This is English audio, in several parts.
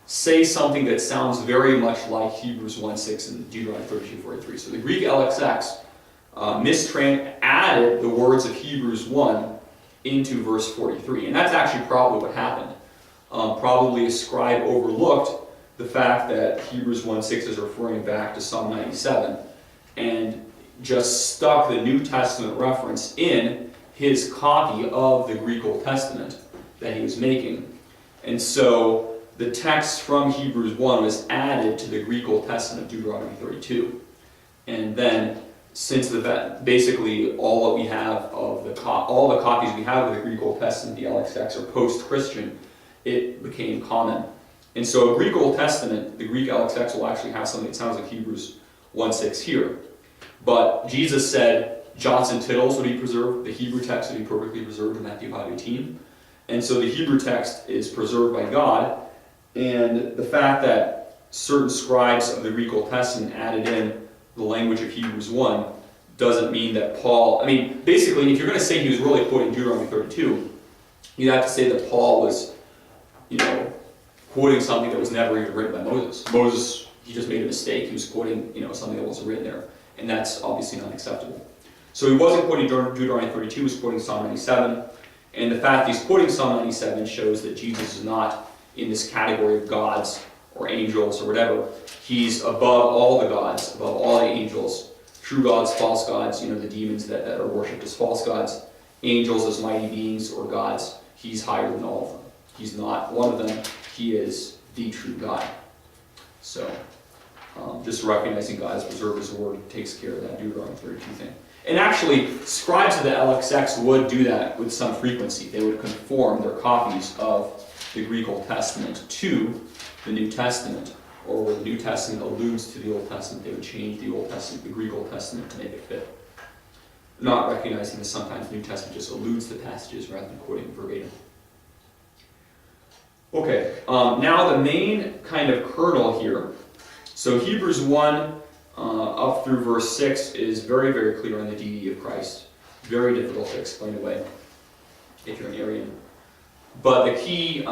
say something that sounds very much like Hebrews 1:6 and Deuteronomy 32:43. So the Greek LXX added the words of Hebrews 1 into verse 43. And that's actually probably what happened. Probably a scribe overlooked the fact that Hebrews 1:6 is referring back to Psalm 97 and just stuck the New Testament reference in his copy of the Greek Old Testament that he was making. And so the text from Hebrews 1 was added to the Greek Old Testament of Deuteronomy 32. And then, since basically all that we have of all the copies we have of the Greek Old Testament, the LXX, are post-Christian, it became common. And so a Greek Old Testament, the Greek LXX, will actually have something that sounds like Hebrews 1:6 here. But Jesus said jots and tittles would be preserved. The Hebrew text would be perfectly preserved in Matthew 5:18. And so the Hebrew text is preserved by God. And the fact that certain scribes of the Greek Old Testament added in the language of Hebrews 1 doesn't mean that Paul... I mean, basically, if you're going to say he was really quoting Deuteronomy 32, you'd have to say that Paul was, quoting something that was never even written by Moses. Moses, he just made a mistake. He was quoting, something that wasn't written there. And that's obviously not acceptable. So he wasn't quoting Deuteronomy 32, he was quoting Psalm 97. And the fact that he's quoting Psalm 97 shows that Jesus is not in this category of gods or angels or whatever. He's above all the gods, above all the angels. True gods, false gods, the demons that are worshipped as false gods. Angels as mighty beings or gods. He's higher than all of them. He's not one of them. He is the true God. So, just recognizing God as preserved His word takes care of that Deuteronomy 32 thing. And actually, scribes of the LXX would do that with some frequency. They would conform their copies of the Greek Old Testament to the New Testament, or where the New Testament alludes to the Old Testament, they would change the Old Testament, the Greek Old Testament, to make it fit. Not recognizing that sometimes the New Testament just alludes to passages rather than quoting verbatim. Okay, now the main kind of kernel here. So Hebrews 1 up through verse 6 is very, very clear on the deity of Christ. Very difficult to explain away if you're an Arian. But the key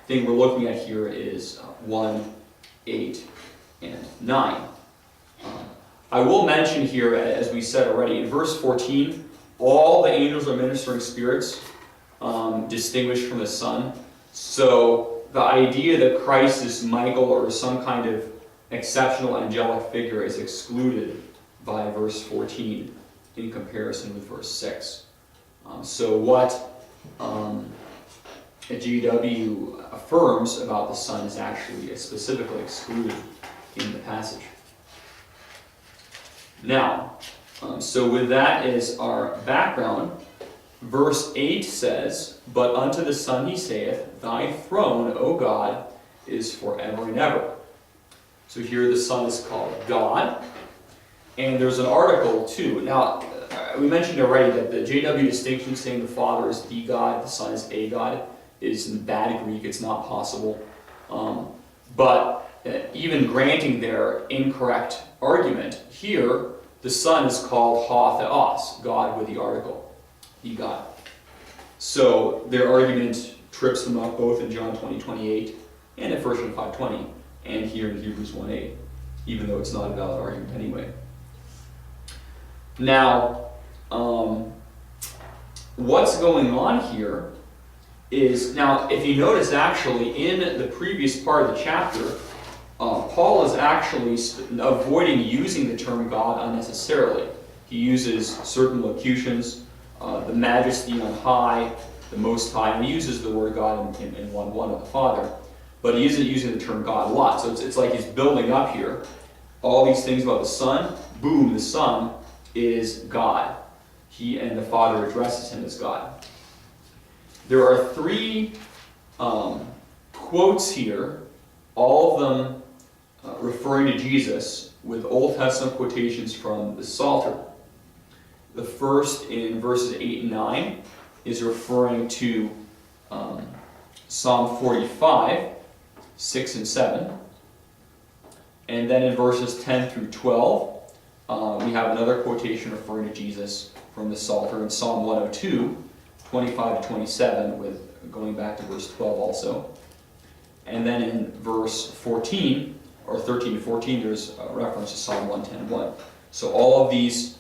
thing we're looking at here is 1, 8, and 9. I will mention here, as we said already, in verse 14, all the angels are ministering spirits, distinguished from the Son. So the idea that Christ is Michael or some kind of exceptional angelic figure is excluded by verse 14 in comparison with verse 6. So what a GW affirms about the Son is actually specifically excluded in the passage. Now, so with that as our background, verse 8 says, "But unto the Son he saith, Thy throne, O God, is forever and ever." So here the Son is called God, and there's an article too. Now, we mentioned already that the JW distinction saying the Father is the God, the Son is a God, is in bad Greek. It's not possible. But even granting their incorrect argument, here the Son is called Ha Theos, God with the article, the God. So their argument trips them up both in John 20:28 and at 1 John 5:20 and here in Hebrews 1:8, even though it's not a valid argument anyway. Now, what's going on here is, now if you notice actually in the previous part of the chapter, Paul is actually avoiding using the term God unnecessarily. He uses certain locutions, the majesty on high, the most high, and he uses the word God in 1:1 of the Father, but he isn't using the term God a lot. So it's like he's building up here all these things about the Son. Boom, the Son is God. He and the Father addresses him as God. There are 3 quotes here, all of them referring to Jesus, with Old Testament quotations from the Psalter. The first, in verses 8 and 9, is referring to Psalm 45, 6 and 7. And then in verses 10 through 12, we have another quotation referring to Jesus from the Psalter in Psalm 102, 25 to 27, with going back to verse 12 also. And then in verse 14, or 13 to 14, there's a reference to Psalm 110:1. So all of these,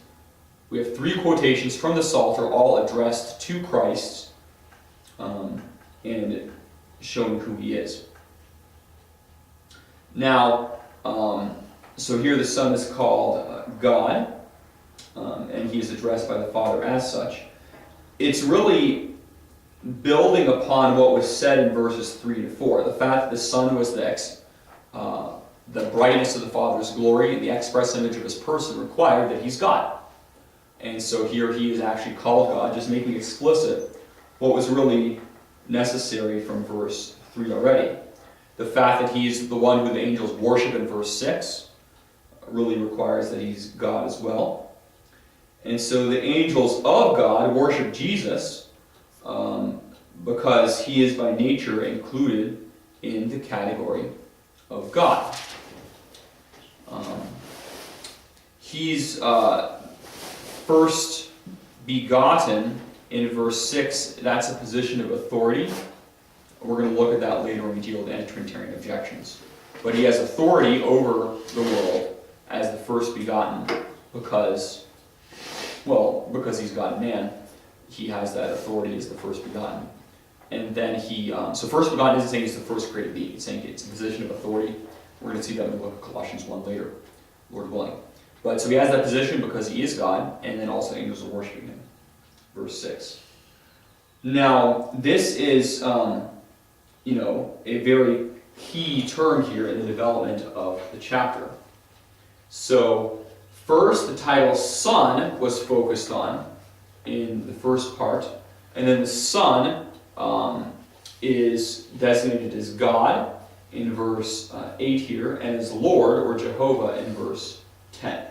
we have three quotations from the Psalter, all addressed to Christ, and showing who he is. Now, so here the Son is called God, and he is addressed by the Father as such. It's really building upon what was said in verses 3 to 4. The fact that the Son was the brightness of the Father's glory and the express image of his person required that he's God. And so here he is actually called God, just making explicit what was really necessary from verse 3 already. The fact that he's the one who the angels worship in verse 6 really requires that he's God as well. And so the angels of God worship Jesus because he is by nature included in the category of God. He's first begotten in verse 6. That's a position of authority. We're going to look at that later when we deal with anti-Trinitarian objections. But he has authority over the world as the first begotten because he's God and man. He has that authority as the first begotten. And then so first begotten isn't saying he's the first created being. It's saying it's a position of authority. We're going to see that when we look at Colossians 1 later, Lord willing. But so he has that position because he is God, and then also angels are worshiping him. Verse 6. Now, this is, a very key term here in the development of the chapter. So, first, the title Son was focused on in the first part, and then the Son is designated as God in verse 8 here, and as Lord or Jehovah in verse 10.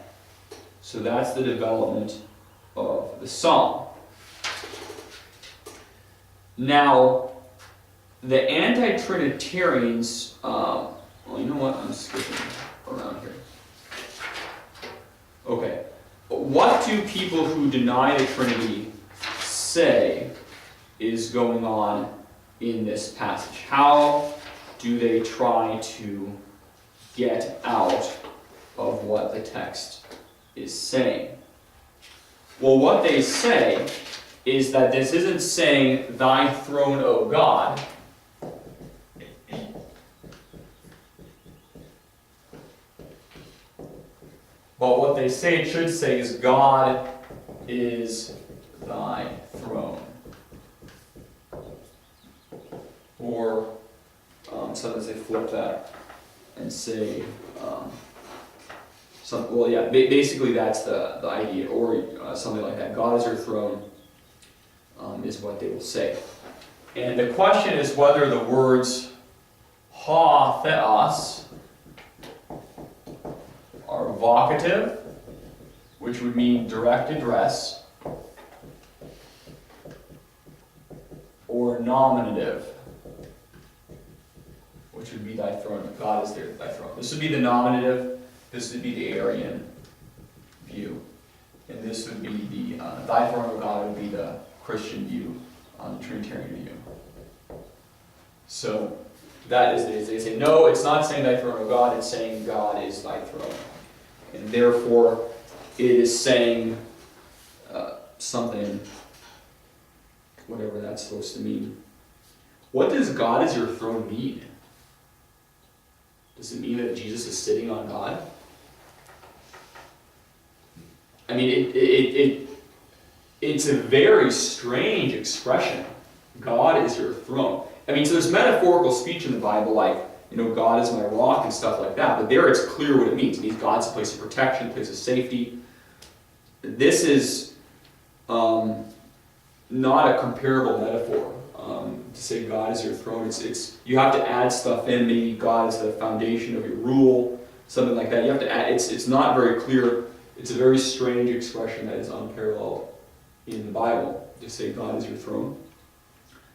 So that's the development of the psalm. Now, the anti-Trinitarians, you know what? I'm skipping around here. Okay. What do people who deny the Trinity say is going on in this passage? How do they try to get out of what the text is saying? Well, what they say is that this isn't saying, "Thy throne, O God," but what they say it should say is, "God is thy throne." Or sometimes they flip that and say, basically that's the idea, or something like that. God is your throne is what they will say. And the question is whether the words ha theos are vocative, which would mean direct address, or nominative, which would be thy throne. God is there, thy throne. This would be the nominative, this would be the Arian view, and this would be the thy throne of God would be the Christian view, the Trinitarian view. So that is, they say, no, it's not saying thy throne of God, it's saying God is thy throne. And therefore, it is saying something, whatever that's supposed to mean. What does God is your throne mean? Does it mean that Jesus is sitting on God? I mean, it's a very strange expression. God is your throne. I mean, so there's metaphorical speech in the Bible, like, God is my rock and stuff like that, but there it's clear what it means. It means God's a place of protection, a place of safety. This is not a comparable metaphor. To say God is your throne, it's you have to add stuff in. Maybe God is the foundation of your rule, something like that. You have to add. It's not very clear. It's a very strange expression that is unparalleled in the Bible to say God is your throne.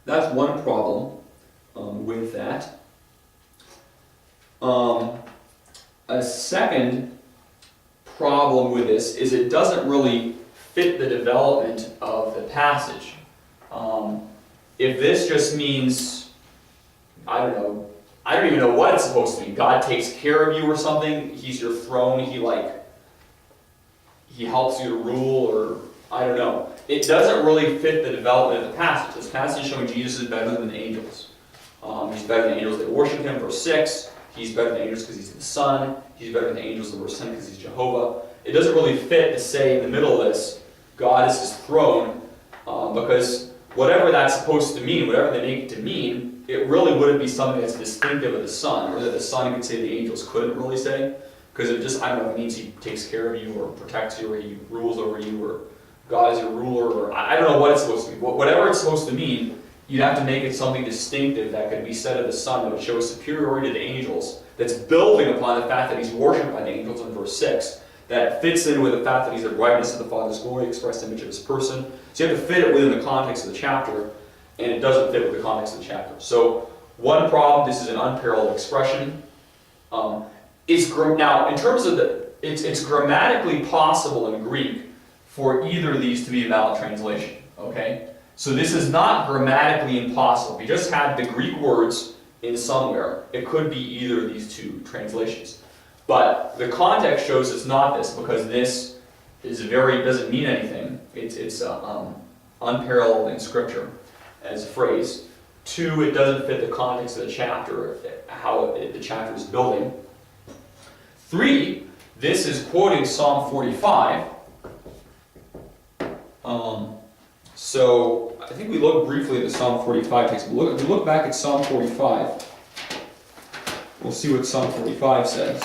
That's one problem with that. A second problem with this is it doesn't really fit the development of the passage. If this just means, I don't even know what it's supposed to mean. God takes care of you or something. He's your throne. He helps you to rule, or I don't know. It doesn't really fit the development of the passage. This passage is showing Jesus is better than the angels. He's better than the angels that worship him, verse 6. He's better than the angels because he's the Son. He's better than the angels in verse 10 because he's Jehovah. It doesn't really fit to say in the middle of this, God is his throne, because whatever that's supposed to mean, whatever they make it to mean, it really wouldn't be something that's distinctive of the Son, or that the Son could say the angels couldn't really say. Because it just, I don't know, if it means he takes care of you, or protects you, or he rules over you, or God is your ruler, or I don't know what it's supposed to be. Whatever it's supposed to mean, you'd have to make it something distinctive that could be said of the Son that would show superiority to the angels, that's building upon the fact that he's worshipped by the angels in verse 6, that fits in with the fact that he's the brightness of the Father's glory, expressed image of his person. So you have to fit it within the context of the chapter, and it doesn't fit with the context of the chapter. So one problem, this is an unparalleled expression. Now, in terms of it's grammatically possible in Greek for either of these to be a valid translation. Okay, so this is not grammatically impossible. If you just had the Greek words in somewhere, it could be either of these two translations. But the context shows it's not this, because this is doesn't mean anything. It's unparalleled in Scripture as a phrase. 2, it doesn't fit the context of the chapter, how the chapter is building. 3, this is quoting Psalm 45. So I think we look briefly at the Psalm 45 text. If we look back at Psalm 45, we'll see what Psalm 45 says.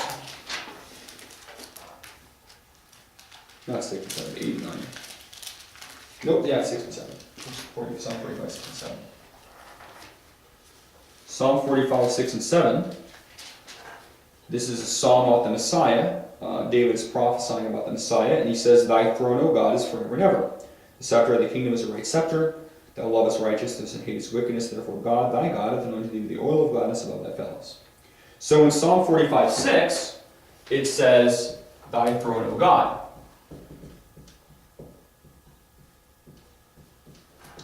Not 6 and 7, 8 and 9. Nope, yeah, 6 and 7. Psalm 45, 6 and 7. Psalm 45, 6 and 7. This is a psalm about the Messiah. David's prophesying about the Messiah, and he says, "Thy throne, O God, is forever and ever. The scepter of the kingdom is a right scepter. Thou lovest righteousness and hatest wickedness. Therefore God, thy God, hath anointed thee with the oil of gladness above thy fellows." So in Psalm 45, 6, it says, "Thy throne, O God."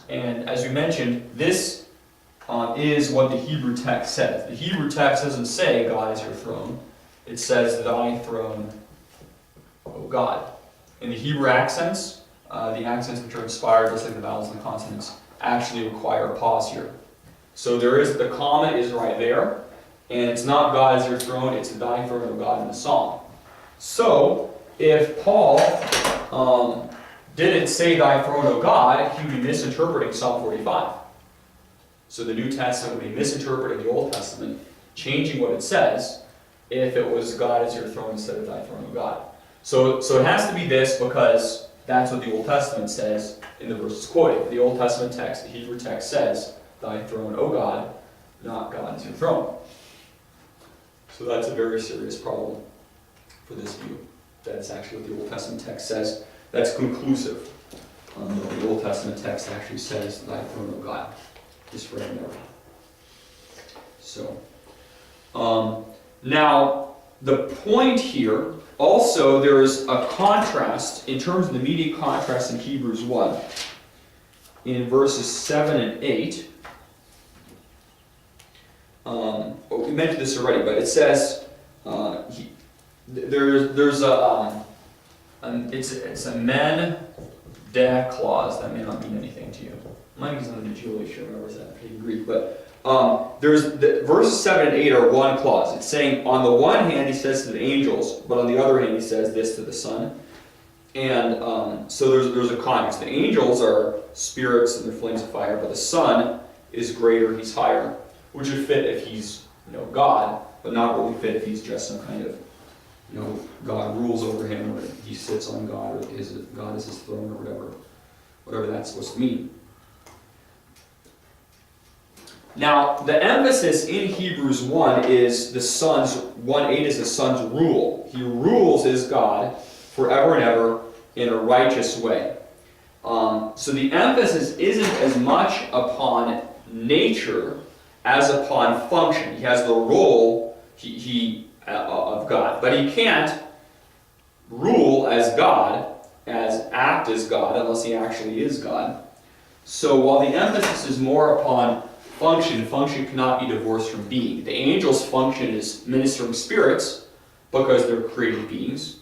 And as we mentioned, this is what the Hebrew text says. The Hebrew text doesn't say, "God is your throne." It says, "Thy throne, O God." In the Hebrew accents, the accents which are inspired, just like the vowels and the consonants, actually require a pause here. So the comma is right there, and it's not "God is your throne," it's "Thy throne, O God" in the psalm. So, if Paul didn't say "Thy throne, O God," he would be misinterpreting Psalm 45. So the New Testament would be misinterpreting the Old Testament, changing what it says, if it was "God is your throne" instead of "Thy throne, O God." So it has to be this, because that's what the Old Testament says in the verses quoted. The Old Testament text, the Hebrew text, says, "Thy throne, O God," not "God is your throne." So that's a very serious problem for this view. That's actually what the Old Testament text says. That's conclusive. The Old Testament text actually says, "Thy throne, O God, is forever and ever." So, now, the point here, also there's a contrast, in terms of the immediate contrast in Hebrews 1, in verses 7 and 8. We mentioned this already, but it says, it's a men da clause. That may not mean anything to you. Mine is on the Julie, sure remembers that in Greek, but verses 7 and 8 are one clause. It's saying, on the one hand, he says to the angels, but on the other hand, he says this to the Son. And so there's a context. The angels are spirits and they're flames of fire, but the Son is greater, he's higher, which would fit if he's God, but not really fit if he's just some kind of God rules over him, or he sits on God, or God is his throne, or whatever that's supposed to mean. Now, the emphasis in Hebrews 1 is the Son's, 1:8 is the Son's rule. He rules as God forever and ever in a righteous way. So the emphasis isn't as much upon nature as upon function. He has the role of God, but he can't rule as God, act as God, unless he actually is God. So while the emphasis is more upon function cannot be divorced from being. The angels function as ministering spirits because they're created beings.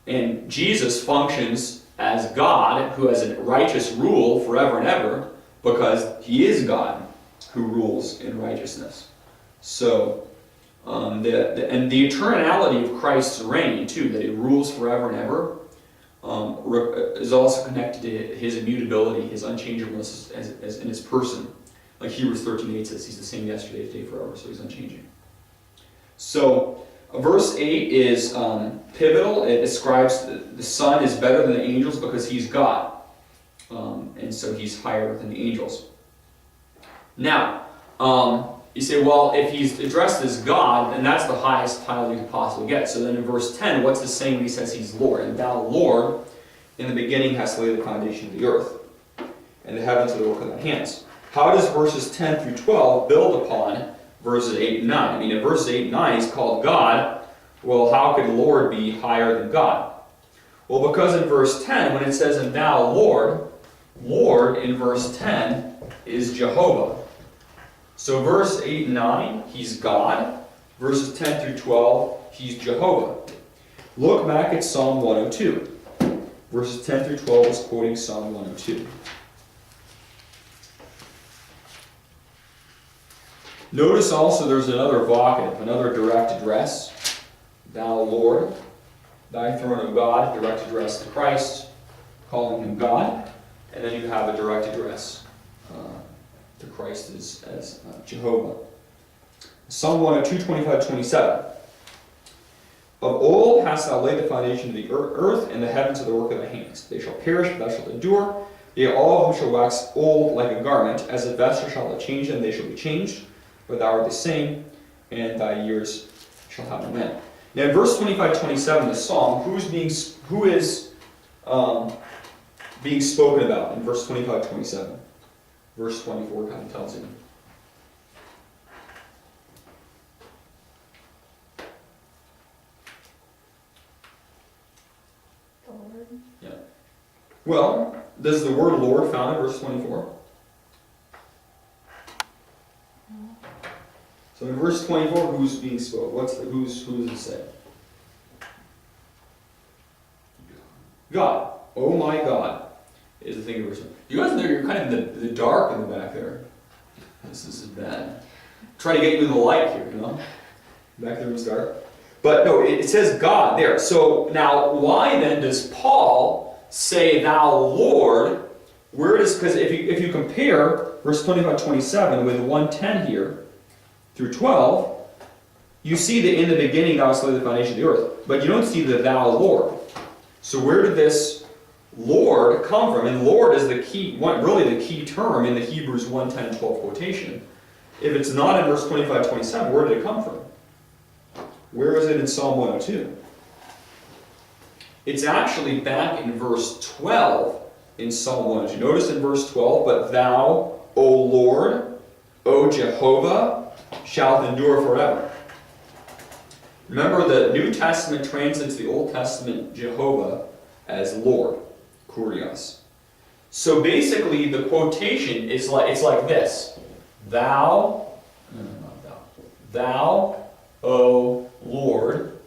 And Jesus functions as God, who has a righteous rule forever and ever, because he is God who rules in righteousness. So, and the eternality of Christ's reign, too, that he rules forever and ever, is also connected to his immutability, his unchangeableness as in his person. Like Hebrews 13:8 says, he's the same yesterday, today, forever, so he's unchanging. So, verse 8 is pivotal. It describes the Son is better than the angels because he's God. And so he's higher than the angels. Now, you say, well, if he's addressed as God, then that's the highest title you could possibly get. So then in verse 10, what's the saying when he says he's Lord? And thou, Lord, in the beginning hast laid the foundation of the earth, and the heavens are the work of thy hands. How does verses 10 through 12 build upon verses 8 and 9? I mean, in verses 8 and 9, he's called God. Well, how could Lord be higher than God? Well, because in verse 10, when it says, and thou, Lord, Lord in verse 10 is Jehovah. So verse 8 and 9, he's God. Verses 10 through 12, he's Jehovah. Look back at Psalm 102. Verses 10 through 12 is quoting Psalm 102. Notice also there's another vocative, another direct address. Thou, Lord, thy throne, O God, direct address to Christ, calling him God. And then you have a direct address to Christ as Jehovah. Psalm 102, 25, 27. Of old hast thou laid the foundation of the earth, and the heavens are the work of thy hands. They shall perish, but thou shalt endure. Yea, all of them shall wax old like a garment. As a vesture shalt thou change them, they shall be changed. But thou art the same, and thy years shall have no end. Now in verse 25, 27 of the Psalm, who is being spoken about in verse 25, 27? Verse 24 kind of tells you. The Lord. Yeah. Well, does the word Lord found in verse 24? No. So in verse 24, who's being spoken? Who does it say? God. Oh my God. Is the thing of verse. You guys know you're kind of in the dark in the back there. This is bad. Try to get you in the light here, you know? Back there was dark. But no, it says God there. So now, why then does Paul say thou Lord? Where does, because if you compare verse 25, 27 with 110 here through 12, you see that in the beginning thou hast laid the foundation of the earth, but you don't see the thou Lord. So where did this Lord come from? And Lord is the key, really the key term in the Hebrews 1, 10, and 12 quotation. If it's not in verse 25, 27, where did it come from? Where is it in Psalm 102? It's actually back in verse 12 in Psalm 102. Notice in verse 12, but thou, O Lord, O Jehovah, shalt endure forever. Remember, the New Testament translates the Old Testament Jehovah as Lord, Kurios. So basically, the quotation is like this: Thou, not thou, thou, O Lord,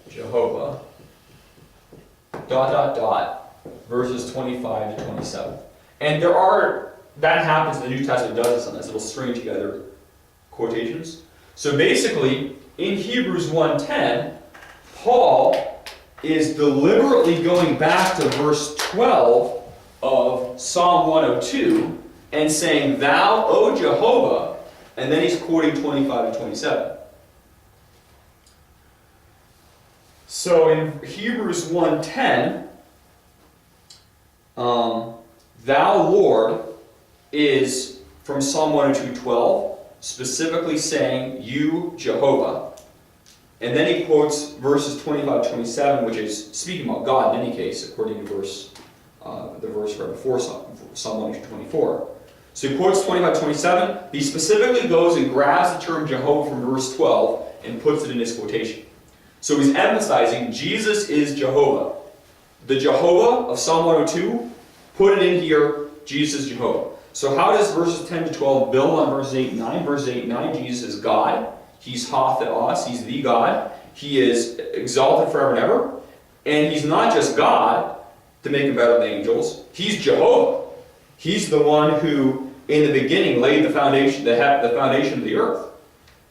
Jehovah, ... verses 25 to 27. And that happens in the New Testament, does this sometimes. It'll string together quotations. So basically, in Hebrews 1:10, Paul is deliberately going back to verse 12 of Psalm 102 and saying, Thou, O Jehovah, and then he's quoting 25 and 27. So in Hebrews 1:10, Thou, Lord, is from Psalm 102:12, specifically saying, You, Jehovah. And then he quotes verses 25 27, which is speaking about God in any case, according to the verse right before Psalm 124. So he quotes 25 27. He specifically goes and grabs the term Jehovah from verse 12 and puts it in his quotation. So he's emphasizing Jesus is Jehovah. The Jehovah of Psalm 102, put it in here, Jesus is Jehovah. So how does verses 10 to 12 build on verses 8 and 9? Verses 8 and 9, Jesus is God. He's Ha Theos. He's the God. He is exalted forever and ever. And he's not just God to make him better than the angels. He's Jehovah. He's the one who, in the beginning, laid the foundation of the earth.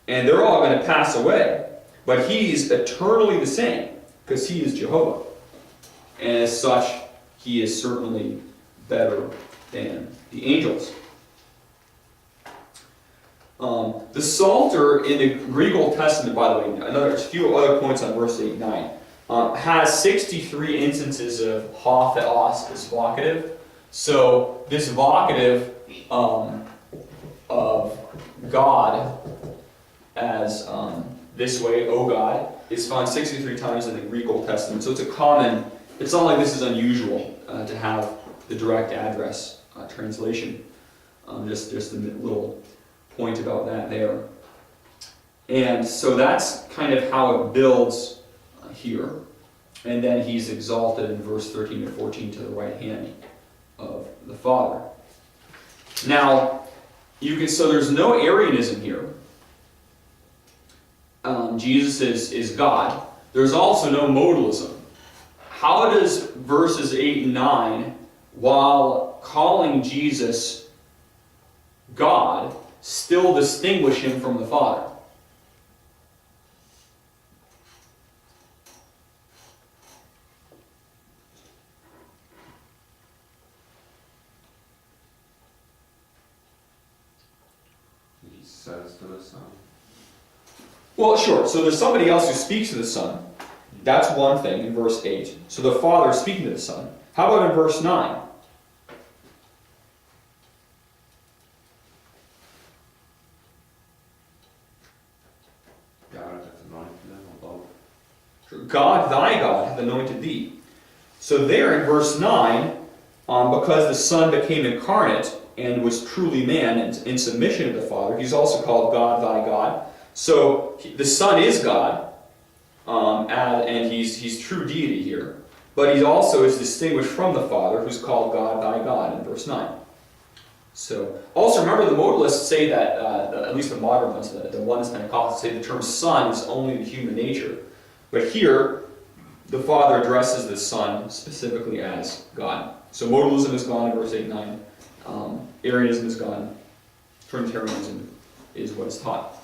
And they're all going to pass away. But he's eternally the same, because he is Jehovah. And as such, he is certainly better than the angels. The Psalter in the Greek Old Testament, by the way, a few other points on verse 8 and 9, has 63 instances of Ha Theos as vocative. So this vocative of God as this way, O God, is found 63 times in the Greek Old Testament. So it's a common, it's not like this is unusual to have the direct address translation. Just a little point about that there. And so that's kind of how it builds here. And then he's exalted in verse 13 to 14 to the right hand of the Father. Now, so there's no Arianism here. Jesus is God. There's also no modalism. How does verses 8 and 9, while calling Jesus God, still distinguish him from the Father? He says to the Son. Well, sure. So there's somebody else who speaks to the Son. That's one thing in verse 8. So the Father is speaking to the Son. How about in verse 9? God hath anointed them above. God, thy God, hath anointed thee. So there in verse 9, because the Son became incarnate and was truly man and in submission to the Father, he's also called God, thy God. So the Son is God, and he's true deity here. But he also is distinguished from the Father, who's called God, thy God, in verse 9. So, also remember the modalists say that, at least the modern ones, the oneness Pentecostals, say the term Son is only the human nature. But here, the Father addresses the Son specifically as God. So modalism is gone in verse 8 and 9. Arianism is gone. Trinitarianism is what is taught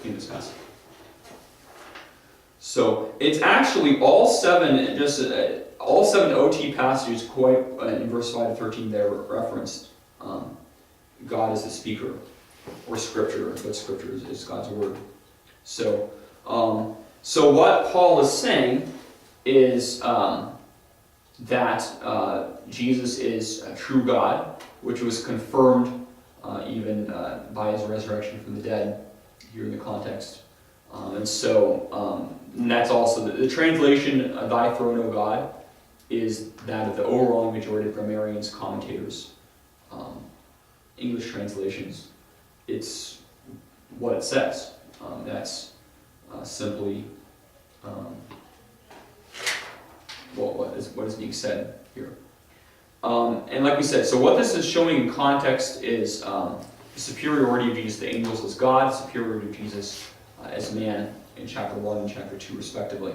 in this passage. So it's actually all seven OT passages, quite in verse 5 to 13, there referenced God as the speaker, or Scripture, but Scripture is God's word. So, so what Paul is saying is that Jesus is a true God, which was confirmed even by his resurrection from the dead here in the context. And that's also the translation, thy throne, O God, is that of the overwhelming majority of grammarians, commentators, English translations. It's what it says. That's simply what is being said here. And like we said, so what this is showing in context is the superiority of Jesus, the angels as God, superiority of Jesus as man in chapter 1 and chapter 2 respectively.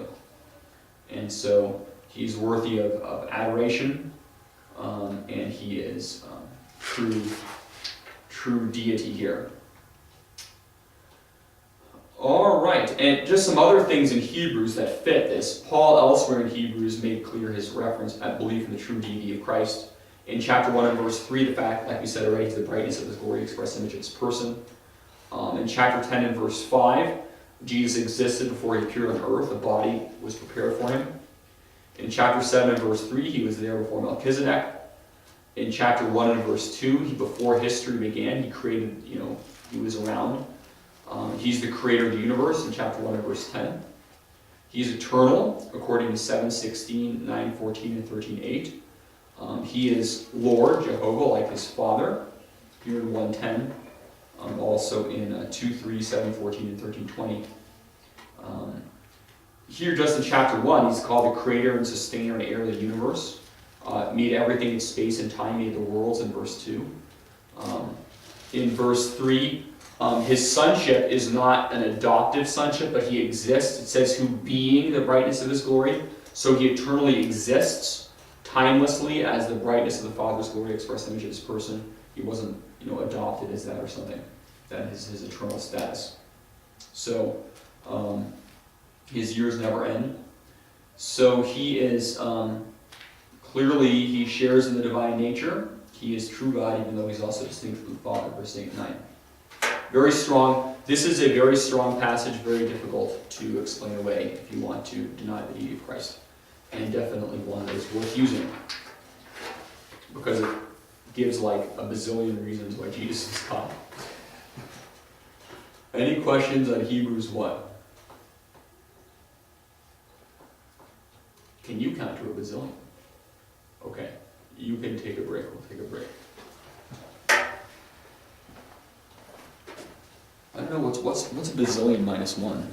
And so he's worthy of adoration, and he is true deity here. All right, and just some other things in Hebrews that fit this. Paul elsewhere in Hebrews made clear his reference at belief in the true deity of Christ. In chapter 1 and verse 3, the fact, like we said already, is the brightness of his glory, express image of his person. In chapter 10 and verse 5, Jesus existed before he appeared on earth. The body was prepared for him. In chapter 7 and verse 3, he was there before Melchizedek. In chapter 1 and verse 2, before history began, he created, he was around. He's the creator of the universe in chapter 1 and verse 10. He's eternal, according to 7:16, 9:14, and 13:8. He is Lord, Jehovah, like his Father, here in 1:10. Also in 2:3, 7:14, and 13:20. Here, just in chapter 1, he's called the creator and sustainer and heir of the universe. Made everything in space and time, made the worlds in verse 2. In verse 3, his sonship is not an adoptive sonship, but he exists. It says, who being the brightness of his glory. So he eternally exists, timelessly, as the brightness of the Father's glory, express image of his person. He wasn't, adopted as that or something. That is his eternal status. So, his years never end. So he is, clearly he shares in the divine nature. He is true God, even though he's also distinct from the Father, verse 8 and 9. Very strong. This is a very strong passage, very difficult to explain away if you want to deny the deity of Christ. And definitely one that is worth using. Because it gives like a bazillion reasons why Jesus is God. Any questions on Hebrews 1? Can you count to a bazillion? Okay, you can take a break. We'll take a break. I don't know, what's a bazillion minus 1?